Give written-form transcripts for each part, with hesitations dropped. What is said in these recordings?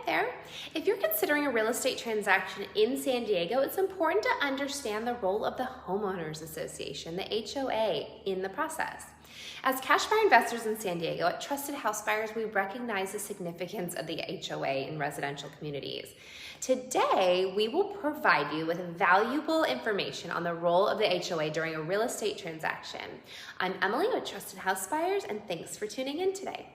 there. If you're considering a real estate transaction in San Diego, it's important to understand the role of the Homeowners Association, the HOA, in the process. As cash buyer investors in San Diego, at Trusted House Buyers, we recognize the significance of the HOA in residential communities. Today, we will provide you with valuable information on the role of the HOA during a real estate transaction. I'm Emily with Trusted House Buyers, and thanks for tuning in today.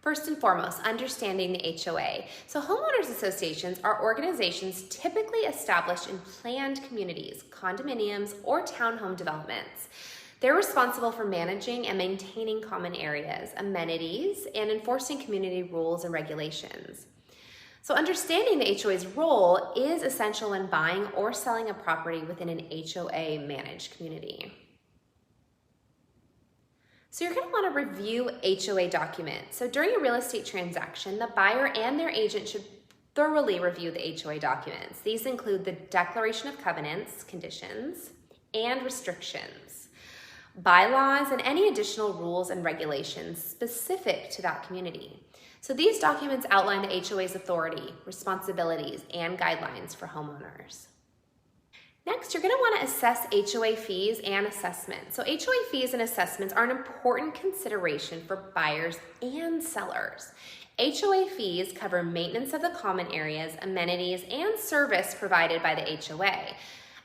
First and foremost, understanding the HOA. So homeowners associations are organizations typically established in planned communities, condominiums, or townhome developments. They're responsible for managing and maintaining common areas, amenities, and enforcing community rules and regulations. So understanding the HOA's role is essential when buying or selling a property within an HOA managed community. So you're going to want to review HOA documents. So during a real estate transaction, the buyer and their agent should thoroughly review the HOA documents. These include the declaration of covenants, conditions, and restrictions, bylaws, and any additional rules and regulations specific to that community. So these documents outline the HOA's authority, responsibilities, and guidelines for homeowners. Next, you're going to want to assess HOA fees and assessments. So HOA fees and assessments are an important consideration for buyers and sellers. HOA fees cover maintenance of the common areas, amenities, and service provided by the HOA.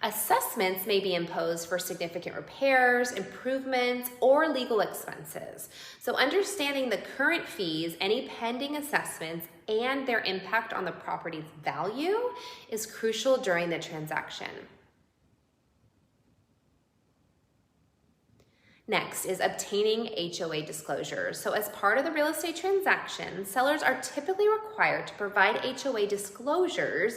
Assessments may be imposed for significant repairs, improvements, or legal expenses. So understanding the current fees, any pending assessments, and their impact on the property's value is crucial during the transaction. Next is obtaining HOA disclosures. So as part of the real estate transaction, sellers are typically required to provide HOA disclosures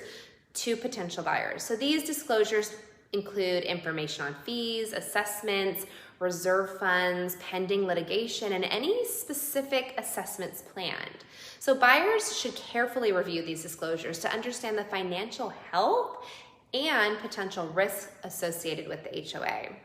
to potential buyers. So these disclosures include information on fees, assessments, reserve funds, pending litigation, and any specific assessments planned. So buyers should carefully review these disclosures to understand the financial health and potential risks associated with the HOA.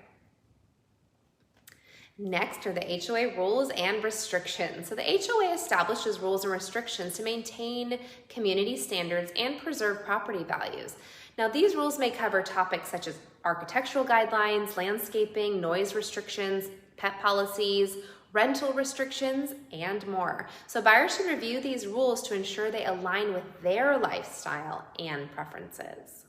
Next are the HOA rules and restrictions. So the HOA establishes rules and restrictions to maintain community standards and preserve property values. Now, these rules may cover topics such as architectural guidelines, landscaping, noise restrictions, pet policies, rental restrictions, and more. So buyers should review these rules to ensure they align with their lifestyle and preferences.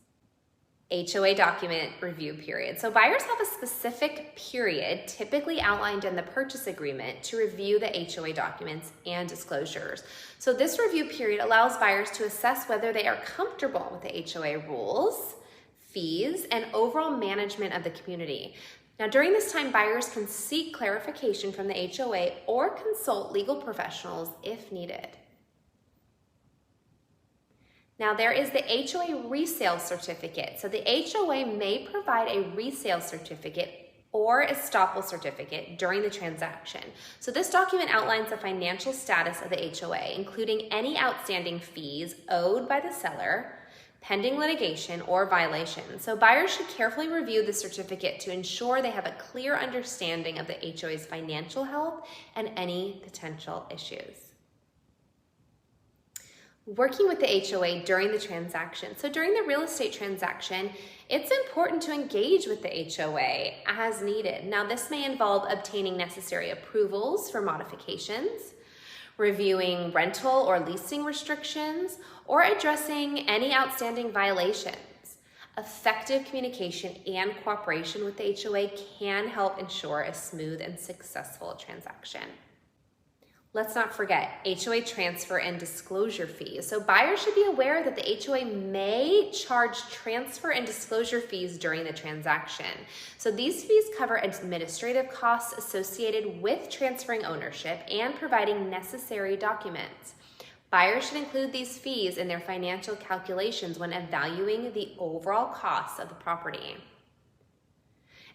HOA document review period. So buyers have a specific period, typically outlined in the purchase agreement, to review the HOA documents and disclosures. So this review period allows buyers to assess whether they are comfortable with the HOA rules, fees, and overall management of the community. Now, during this time, buyers can seek clarification from the HOA or consult legal professionals if needed. Now, there is the HOA resale certificate. So the HOA may provide a resale certificate or estoppel certificate during the transaction. So this document outlines the financial status of the HOA, including any outstanding fees owed by the seller, pending litigation, or violation. So buyers should carefully review the certificate to ensure they have a clear understanding of the HOA's financial health and any potential issues. Working with the HOA during the transaction. So during the real estate transaction, it's important to engage with the HOA as needed. Now, this may involve obtaining necessary approvals for modifications, reviewing rental or leasing restrictions, or addressing any outstanding violations. Effective communication and cooperation with the HOA can help ensure a smooth and successful transaction. Let's not forget HOA transfer and disclosure fees. So buyers should be aware that the HOA may charge transfer and disclosure fees during the transaction. So these fees cover administrative costs associated with transferring ownership and providing necessary documents. Buyers should include these fees in their financial calculations when evaluating the overall costs of the property.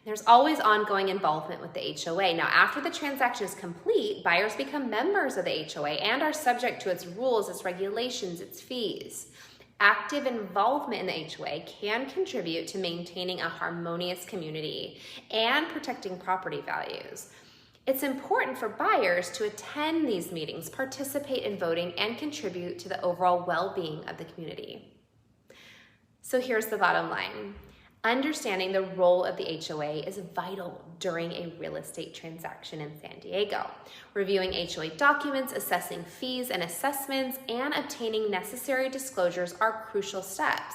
There's always ongoing involvement with the HOA. Now, after the transaction is complete, buyers become members of the HOA and are subject to its rules, its regulations, its fees. Active involvement in the HOA can contribute to maintaining a harmonious community and protecting property values. It's important for buyers to attend these meetings, participate in voting, and contribute to the overall well-being of the community. So here's the bottom line. Understanding the role of the HOA is vital during a real estate transaction in San Diego. Reviewing HOA documents, assessing fees and assessments, and obtaining necessary disclosures are crucial steps.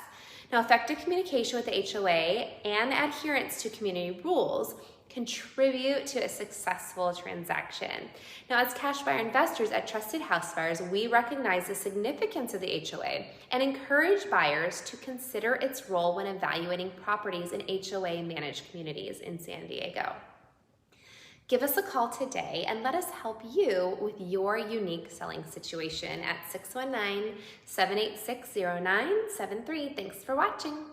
Now, effective communication with the HOA and adherence to community rules contribute to a successful transaction. Now, as cash buyer investors at Trusted House Buyers, we recognize the significance of the HOA and encourage buyers to consider its role when evaluating properties in HOA managed communities in San Diego. Give us a call today and let us help you with your unique selling situation at 619-786-0973. Thanks for watching.